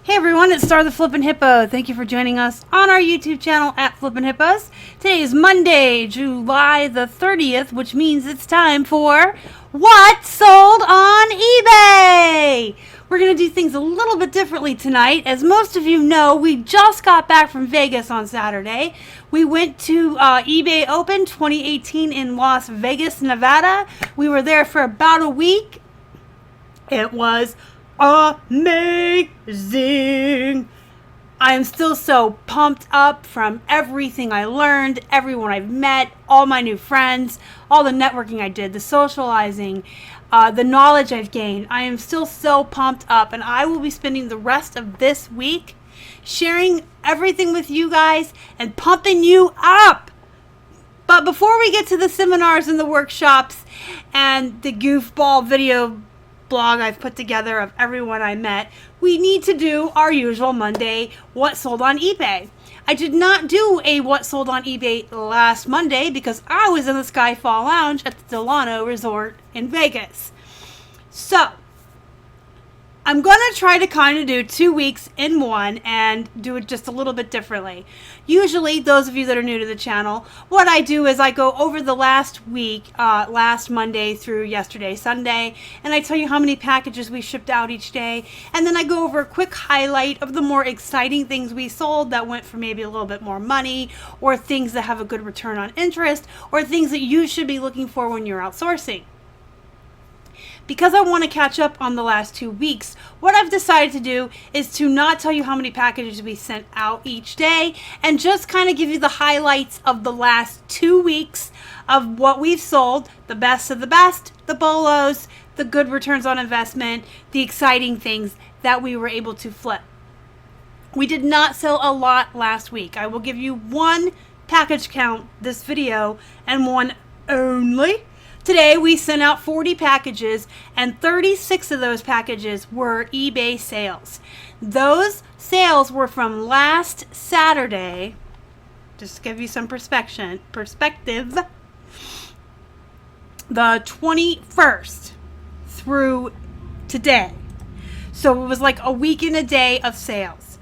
Hey everyone, it's Star the Flippin' Hippo. Thank you for joining us on our YouTube channel at Flippin' Hippos. Today is Monday, July the 30th, which means it's time for What Sold on eBay? We're going to do things a little bit differently tonight. As most of you know, we just got back from Vegas on Saturday. We went to eBay Open 2018 in Las Vegas, Nevada. We were there for about a week. It was amazing. I am still so pumped up from everything I learned, everyone I've met, all my new friends, all the networking I did, the socializing, the knowledge I've gained. I am still so pumped up, and I will be spending the rest of this week sharing everything with you guys and pumping you up. But before we get to the seminars and the workshops and the goofball video blog I've put together of everyone I met, we need to do our usual Monday What Sold on eBay. I did not do a What Sold on eBay last Monday because I was in the Skyfall Lounge at the Delano Resort in Vegas. So I'm going to try to kind of do 2 weeks in one and do it just a little bit differently. Usually, those of you that are new to the channel, what I do is I go over the last week, last Monday through yesterday, Sunday, and I tell you how many packages we shipped out each day. And then I go over a quick highlight of the more exciting things we sold that went for maybe a little bit more money, or things that have a good return on interest, or things that you should be looking for when you're outsourcing. Because I want to catch up on the last 2 weeks, what I've decided to do is to not tell you how many packages we sent out each day and just kind of give you the highlights of the last 2 weeks of what we've sold, the best of the best, the bolos, the good returns on investment, the exciting things that we were able to flip. We did not sell a lot last week. I will give you one package count this video and one only. Today we sent out 40 packages and 36 of those packages were eBay sales. Those sales were from last Saturday, just to give you some perspective, the 21st through today. So it was like a week and a day of sales.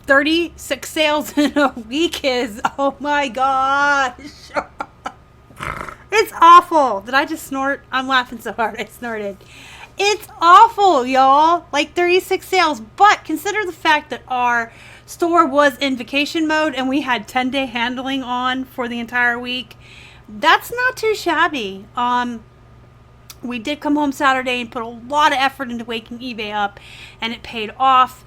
36 sales in a week is, oh my gosh. It's awful. Did I just snort? I'm laughing so hard I snorted. It's awful, y'all. Like 36 sales. But consider the fact that our store was in vacation mode and we had 10-day handling on for the entire week. That's not too shabby. We did come home Saturday and put a lot of effort into waking eBay up, and it paid off.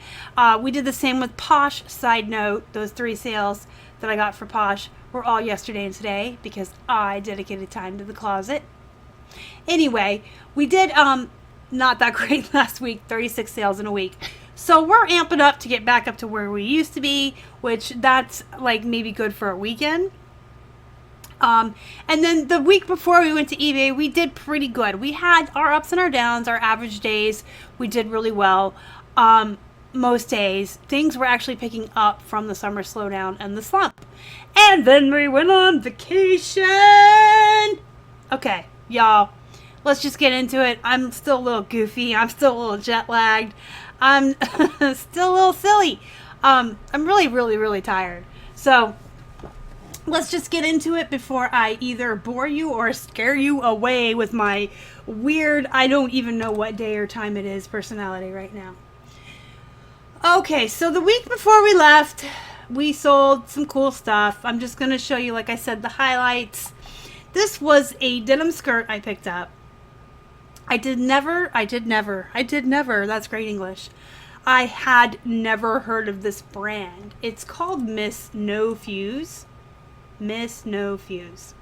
We did the same with Posh. Side note, those 3 sales that I got for Posh were all yesterday and today because I dedicated time to the closet. Anyway, we did not that great last week, 36 sales in a week. So we're amping up to get back up to where we used to be, which that's like maybe good for a weekend. And then the week before we went to eBay, we did pretty good. We had our ups and our downs, our average days. We did really well. Most days, things were actually picking up from the summer slowdown and the slump. And then we went on vacation. Okay, y'all, let's just get into it. I'm still a little goofy. I'm still a little jet lagged. I'm still a little silly. I'm really tired. So let's just get into it before I either bore you or scare you away with my weird, I don't even know what day or time it is personality right now. Okay, so the week before we left, we sold some cool stuff. I'm just going to show you, like I said, the highlights. This was a denim skirt I picked up. I did never, that's great English. I had never heard of this brand. It's called Miss No Fuse. Miss No Fuse.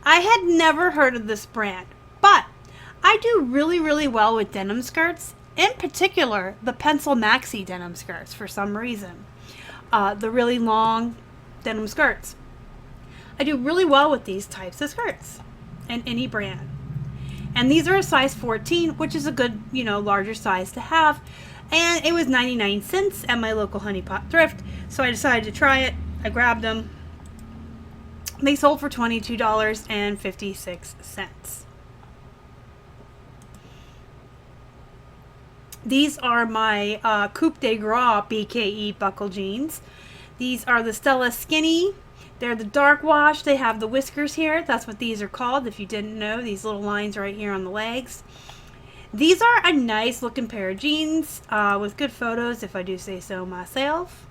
I had never heard of this brand, but I do really well with denim skirts. In particular, the pencil maxi denim skirts for some reason. The really long denim skirts. I do really well with these types of skirts in any brand. And these are a size 14, which is a good, larger size to have. And it was 99 cents at my local Honey Pot thrift. So I decided to try it. I grabbed them. They sold for $22.56. These are my Coupe de Gras BKE buckle jeans. These are the Stella Skinny. They're the dark wash. They have the whiskers here. That's what these are called. If you didn't know, these little lines right here on the legs. These are a nice looking pair of jeans with good photos, if I do say so myself.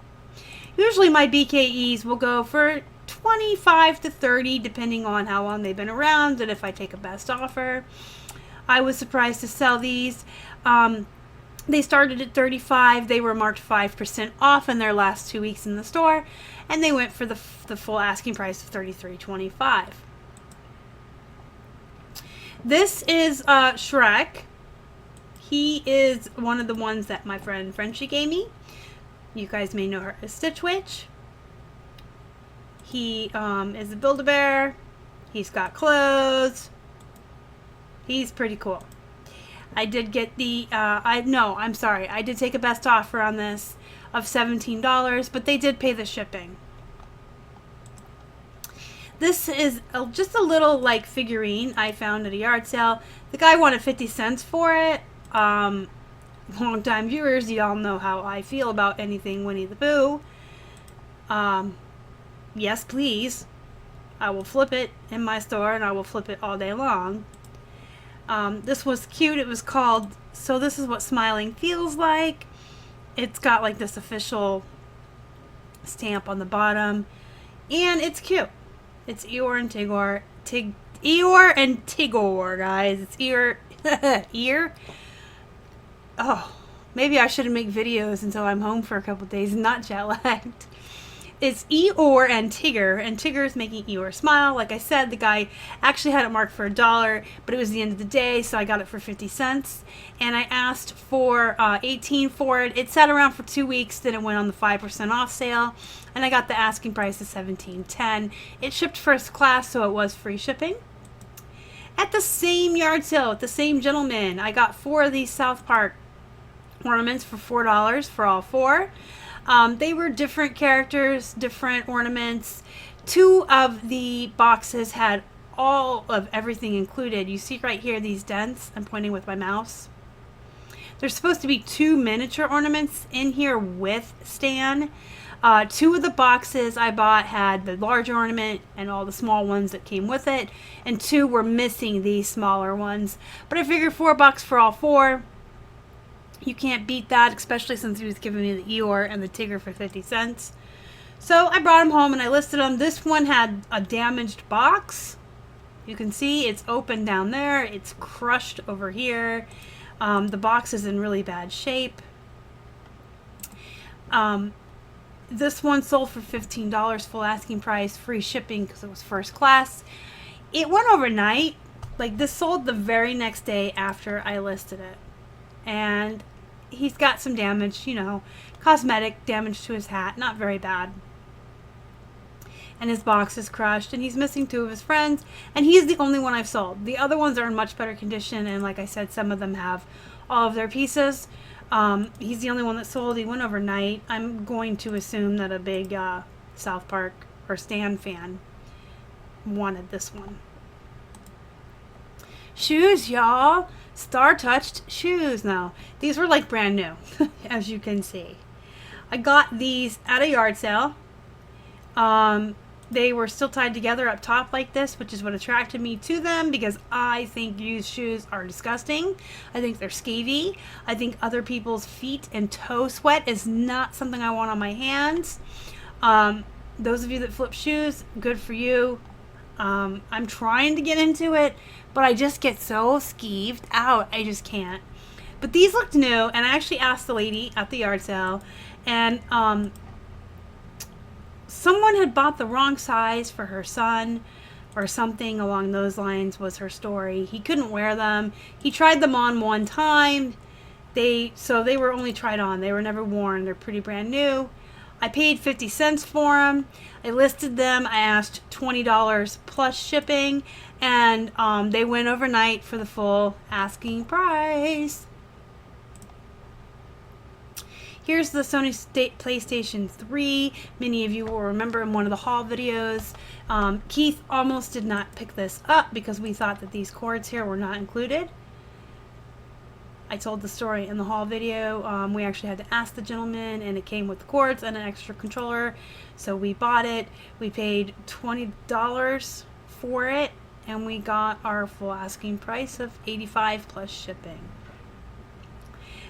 Usually my BKEs will go for 25 to 30 depending on how long they've been around and if I take a best offer. I was surprised to sell these. They started at 35. They were marked 5% off in their last 2 weeks in the store, and they went for the full asking price of $33.25. This is Shrek. He is one of the ones that my friend Frenchie gave me. You guys may know her as Stitch Witch. He is a Build-A-Bear. He's got clothes. He's pretty cool. I did get the, I'm sorry. I did take a best offer on this of $17, but they did pay the shipping. This is just a little like figurine I found at a yard sale. The guy wanted 50 cents for it. Long-time viewers, y'all know how I feel about anything Winnie the Pooh. Yes, please. I will flip it in my store, and I will flip it all day long. This was cute. It was called So This Is What Smiling Feels Like. It's got like this official stamp on the bottom, and it's cute. It's Eeyore and Tigor. Eeyore and Tigor, guys. It's Ear. Oh, maybe I shouldn't make videos until I'm home for a couple days and not jet lagged. It's Eeyore and Tigger is making Eeyore smile. Like I said, the guy actually had it marked for $1, but it was the end of the day, so I got it for 50 cents. And I asked for $18 for it. It sat around for 2 weeks, then it went on the 5% off sale, and I got the asking price of $17.10. It shipped first class, so it was free shipping. At the same yard sale with the same gentleman, I got 4 of these South Park ornaments for $4 for all 4. They were different characters, different ornaments. 2 of the boxes had all of everything included. You see right here these dents. I'm pointing with my mouse. There's supposed to be 2 miniature ornaments in here with Stan. 2 of the boxes I bought had the large ornament and all the small ones that came with it, and 2 were missing these smaller ones. But I figured $4 for all 4. You can't beat that, especially since he was giving me the Eeyore and the Tigger for 50 cents. So I brought them home and I listed them. This one had a damaged box. You can see it's open down there. It's crushed over here. The box is in really bad shape. This one sold for $15, full asking price, free shipping because it was first class. It went overnight. Like, this sold the very next day after I listed it. And he's got some damage, cosmetic damage to his hat, not very bad. And his box is crushed, and he's missing 2 of his friends, and he's the only one I've sold. The other ones are in much better condition, and like I said, some of them have all of their pieces. He's the only one that sold. He went overnight. I'm going to assume that a big South Park or Stan fan wanted this one. Shoes, y'all. Star-touched shoes now. These were like brand new, as you can see. I got these at a yard sale. They were still tied together up top like this, which is what attracted me to them, because I think used shoes are disgusting. I think they're scavy. I think other people's feet and toe sweat is not something I want on my hands. Those of you that flip shoes, good for you. I'm trying to get into it, but I just get so skeeved out. I just can't. But these looked new, and I actually asked the lady at the yard sale, and someone had bought the wrong size for her son, or something along those lines was her story. He couldn't wear them. He tried them on one time. So they were only tried on. They were never worn. They're pretty brand new. I paid 50 cents for them. I listed them. I asked $20 plus shipping, and they went overnight for the full asking price. Here's the Sony PlayStation 3. Many of you will remember in one of the haul videos. Keith almost did not pick this up because we thought that these cords here were not included. I told the story in the haul video. We actually had to ask the gentleman, and it came with the cords and an extra controller. So we bought it. We paid $20 for it, and we got our full asking price of $85 plus shipping.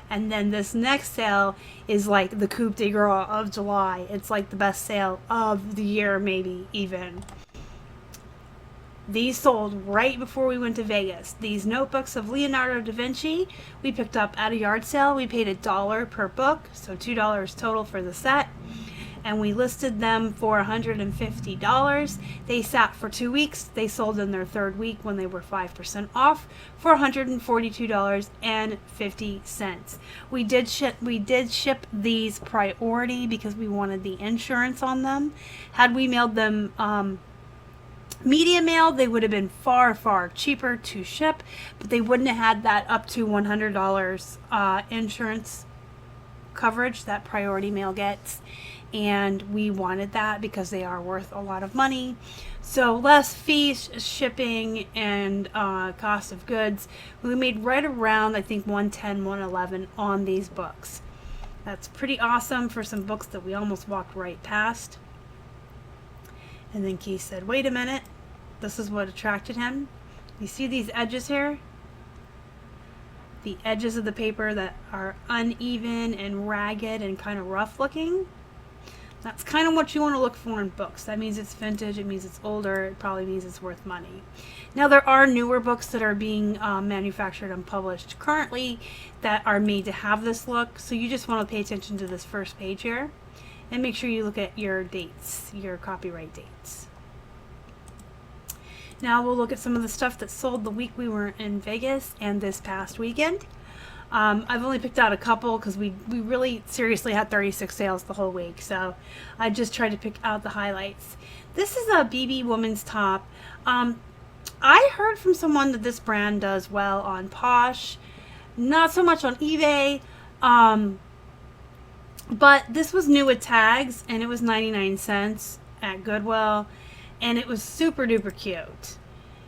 And then this next sale is like the coup de grace of July. It's like the best sale of the year, maybe even. These sold right before we went to Vegas. These notebooks of Leonardo da Vinci, we picked up at a yard sale. We paid $1 per book, so $2 total for the set. And we listed them for $150. They sat for 2 weeks. They sold in their third week when they were 5% off for $142.50. We did ship these priority because we wanted the insurance on them. Had we mailed them media mail, they would have been far, far cheaper to ship, but they wouldn't have had that up to $100 insurance coverage that priority mail gets. And we wanted that because they are worth a lot of money. So less fees, shipping, and cost of goods. We made right around, I think, $110, $111 on these books. That's pretty awesome for some books that we almost walked right past. And then Keith said, wait a minute. This is what attracted him. You see these edges here? The edges of the paper that are uneven and ragged and kind of rough looking. That's kind of what you want to look for in books. That means it's vintage, it means it's older, it probably means it's worth money. Now there are newer books that are being manufactured and published currently that are made to have this look, so you just want to pay attention to this first page here and make sure you look at your dates, your copyright dates. Now we'll look at some of the stuff that sold the week we were in Vegas and this past weekend. I've only picked out a couple because we really seriously had 36 sales the whole week, so I just tried to pick out the highlights. This is a BB woman's top. I heard from someone that this brand does well on Posh, not so much on eBay, but this was new with tags, and it was 99 cents at Goodwill, and it was super duper cute.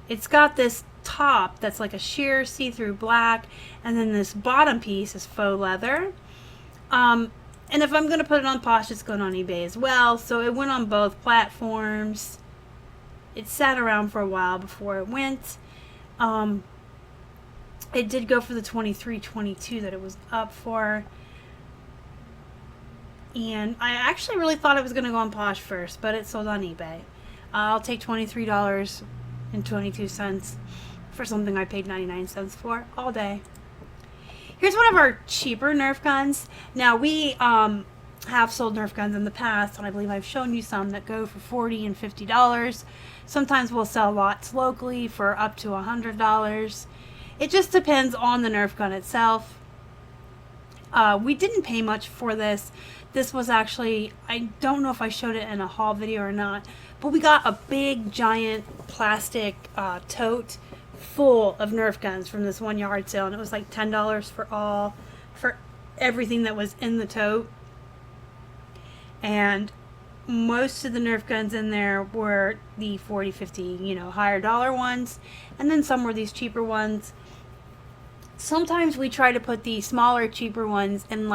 It's got this top that's like a sheer see-through black, and then this bottom piece is faux leather. And if I'm going to put it on Posh, it's going on eBay as well, so it went on both platforms. It sat around for a while before it went. It did go for the $23.22 that it was up for, and I actually really thought it was going to go on Posh first, but it sold on eBay. I'll take $23.22 for something I paid 99 cents for all day. Here's one of our cheaper Nerf guns. Now we have sold Nerf guns in the past, and I believe I've shown you some that go for $40 and $50. Sometimes we'll sell lots locally for up to $100. It just depends on the Nerf gun itself. We didn't pay much for this. This was actually, I don't know if I showed it in a haul video or not, but we got a big giant plastic tote full of Nerf guns from this one yard sale, and it was like $10 for everything that was in the tote. And most of the Nerf guns in there were the 40, 50, higher dollar ones, and then some were these cheaper ones. Sometimes we try to put the smaller, cheaper ones in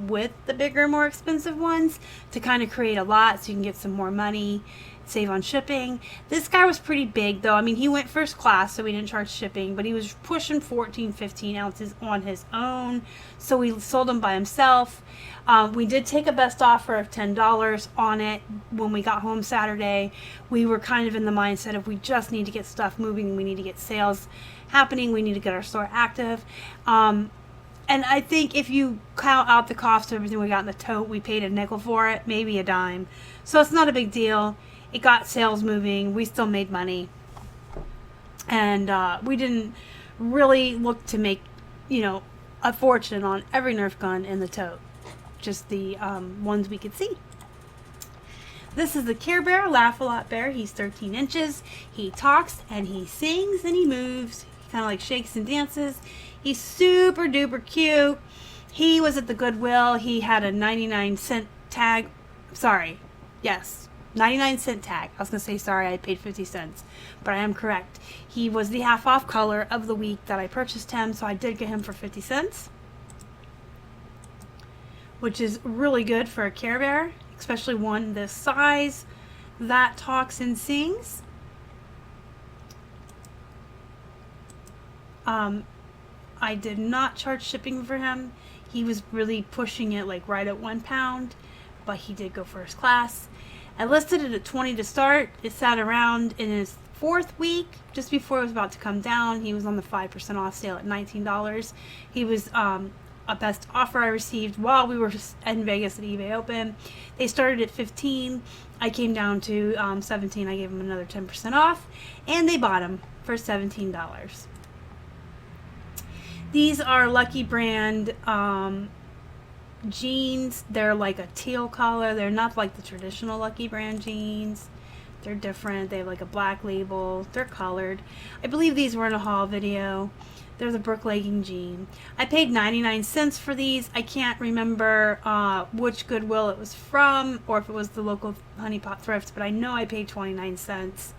with the bigger, more expensive ones to kind of create a lot so you can get some more money, save on shipping. This guy was pretty big though. I mean, he went first class, so we didn't charge shipping, but he was pushing 14, 15 ounces on his own, so we sold him by himself. We did take a best offer of $10 on it when we got home Saturday. We were kind of in the mindset of we just need to get stuff moving, we need to get sales happening, we need to get our store active. And I think if you count out the cost of everything we got in the tote, we paid a nickel for it, maybe a dime. So it's not a big deal. It got sales moving. We still made money. And we didn't really look to make, a fortune on every Nerf gun in the tote. Just the ones we could see. This is the Care Bear, Laugh-A-Lot Bear. He's 13 inches. He talks and he sings and he moves. He kind of shakes and dances. He's super duper cute. He was at the Goodwill. He had a 99 cent tag. Sorry. Yes. 99-cent tag. I was going to say, sorry, I paid 50 cents, but I am correct. He was the half off color of the week that I purchased him, so I did get him for 50 cents, which is really good for a Care Bear, especially one this size that talks and sings. I did not charge shipping for him. He was really pushing it like right at £1, but he did go first class. I listed it at 20 to start. It sat around in his 4th week, just before it was about to come down. He was on the 5% off sale at $19. He was a best offer I received while we were in Vegas at eBay Open. They started at 15. I came down to 17. I gave them another 10% off, and they bought him for $17. These are Lucky Brand jeans. They're like a teal color. They're not like the traditional Lucky Brand jeans. They're different. They have like a black label. They're colored. I believe these were in a haul video. They're the Brook legging jean. I paid 99 cents for these. I can't remember which Goodwill it was from, or if it was the local Honey Pot Thrift, but I know I paid 29 cents.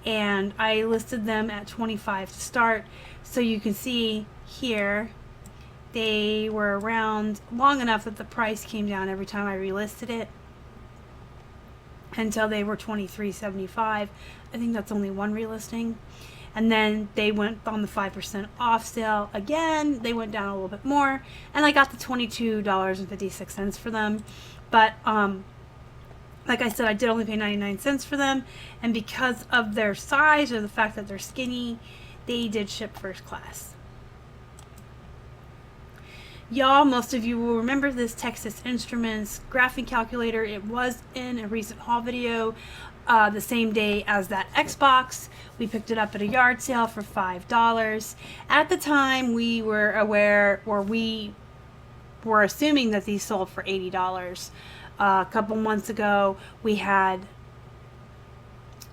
And I listed them at 25 to start. So you can see here, they were around long enough that the price came down every time I relisted it until they were $23.75. I think that's only one relisting. And then they went on the 5% off sale again. They went down a little bit more, and I got the $22.56 for them. But like I said, I did only pay 99 cents for them, and because of their size or the fact that they're skinny, they did ship first class. Y'all, most of you will remember this Texas Instruments graphing calculator. It was in a recent haul video the same day as that Xbox. We picked it up at a yard sale for $5. At the time, we were aware, or we were assuming, that these sold for $80. A couple months ago, we had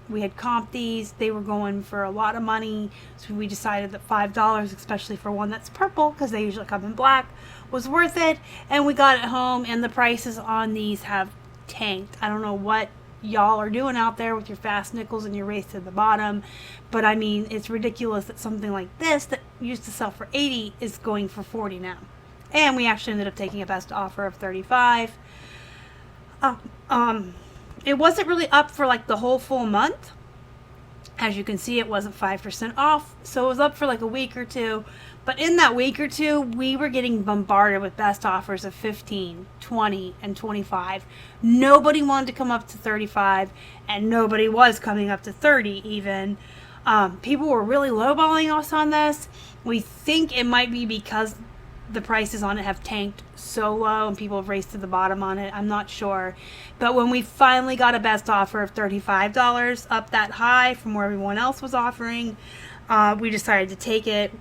comped these. They were going for a lot of money, so we decided that $5, especially for one that's purple, because they usually come in black, was worth it. And we got it home, and the prices on these have tanked. I don't know what y'all are doing out there with your fast nickels and your race to the bottom, but I mean, it's ridiculous that something like this that used to sell for $80 is going for $40 now. And we actually ended up taking a best offer of $35. It wasn't really up for like the whole full month. As you can see, it wasn't 5% off, so it was up for like a week or two. But in that week or two, we were getting bombarded with best offers of 15, 20, and 25. Nobody wanted to come up to 35, and nobody was coming up to 30 even. People were really lowballing us on this. We think it might be because the prices on it have tanked so low and people have raced to the bottom on it. I'm not sure. But when we finally got a best offer of $35, up that high from where everyone else was offering, we decided to take it.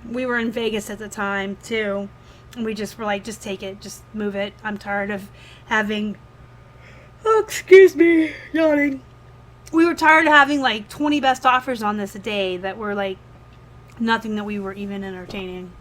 We were in Vegas at the time too, and we just were like, just take it, just move it. I'm tired of having, excuse me, yawning. We were tired of having like 20 best offers on this a day that were like nothing that we were even entertaining.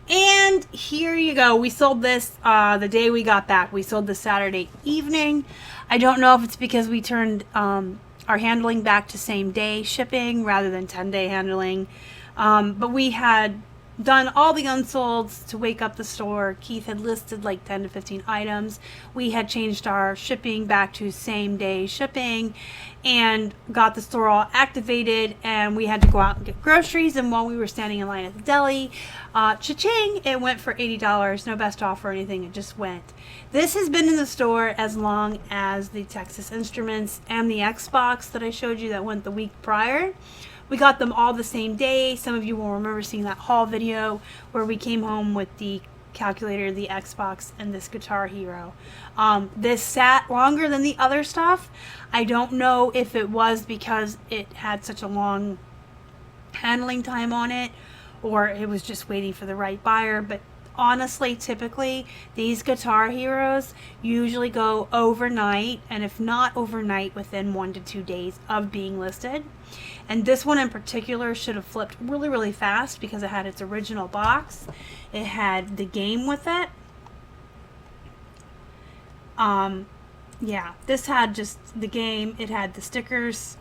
And here you go. We sold this the day we got back. We sold this Saturday evening. I don't know if it's because we turned our handling back to same day shipping rather than 10-day handling. But we had done all the unsolds to wake up the store. Keith had listed like 10 to 15 items. We had changed our shipping back to same day shipping and got the store all activated, and we had to go out and get groceries. And while we were standing in line at the deli, cha-ching, it went for $80. No best offer or anything. It just went. This has been in the store as long as the Texas Instruments and the Xbox that I showed you that went the week prior. We got them all the same day. Some of you will remember seeing that haul video where we came home with the calculator, the Xbox, and this Guitar Hero. This sat longer than the other stuff. I don't know if it was because it had such a long handling time on it, or it was just waiting for the right buyer. But honestly, typically, these Guitar Heroes usually go overnight, and if not overnight, within 1 to 2 days of being listed. And this one in particular should have flipped really, really fast because it had its original box. It had the game with it. Yeah, this had just the game. It had the stickers,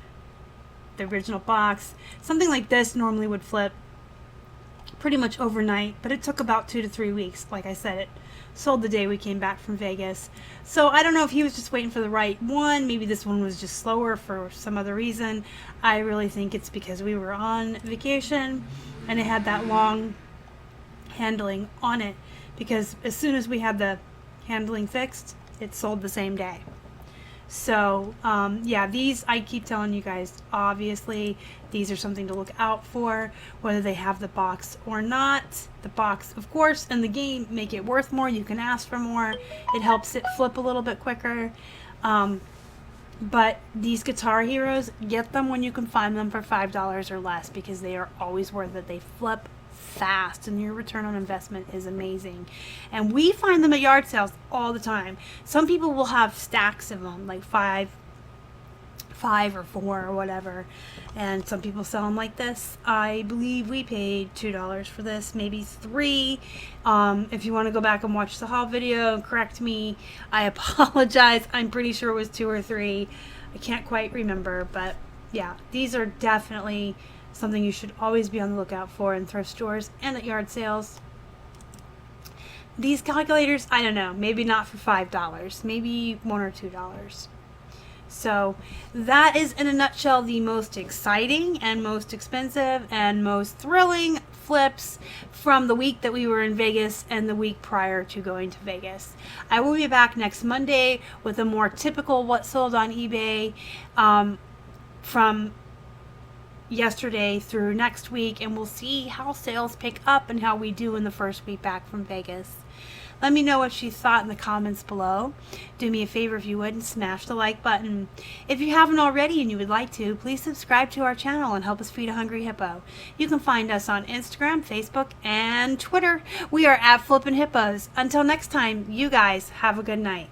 the original box. Something like this normally would flip pretty much overnight, but it took about 2 to 3 weeks. Like I said, it sold the day we came back from Vegas. So I don't know if he was just waiting for the right one. Maybe this one was just slower for some other reason. I really think it's because we were on vacation and it had that long handling on it, because as soon as we had the handling fixed, it sold the same day. So yeah, these, I keep telling you guys, obviously these are something to look out for, whether they have the box or not. The box, of course, and the game make it worth more. You can ask for more. It helps it flip a little bit quicker. But these Guitar Heroes, get them when you can find them for $5 or less, because they are always worth it. They flip fast and your return on investment is amazing. And we find them at yard sales all the time. Some people will have stacks of them, like five or four or whatever, and some people sell them like this. I believe we paid $2 for this, maybe $3. If you want to go back and watch the haul video and correct me, I apologize. I'm pretty sure it was $2 or $3. I can't quite remember, but yeah, these are definitely something you should always be on the lookout for in thrift stores and at yard sales. These calculators, I don't know, maybe not for $5, maybe $1 or $2. So that is, in a nutshell, the most exciting and most expensive and most thrilling flips from the week that we were in Vegas and the week prior to going to Vegas. I will be back next Monday with a more typical what sold on eBay from yesterday through next week, and we'll see how sales pick up and how we do in the first week back from Vegas. Let me know what you thought in the comments below. Do me a favor if you would and smash the like button. If you haven't already and you would like to, please subscribe to our channel and help us feed a hungry hippo. You can find us on Instagram, Facebook, and Twitter. We are at Flippin' Hippos. Until next time, you guys have a good night.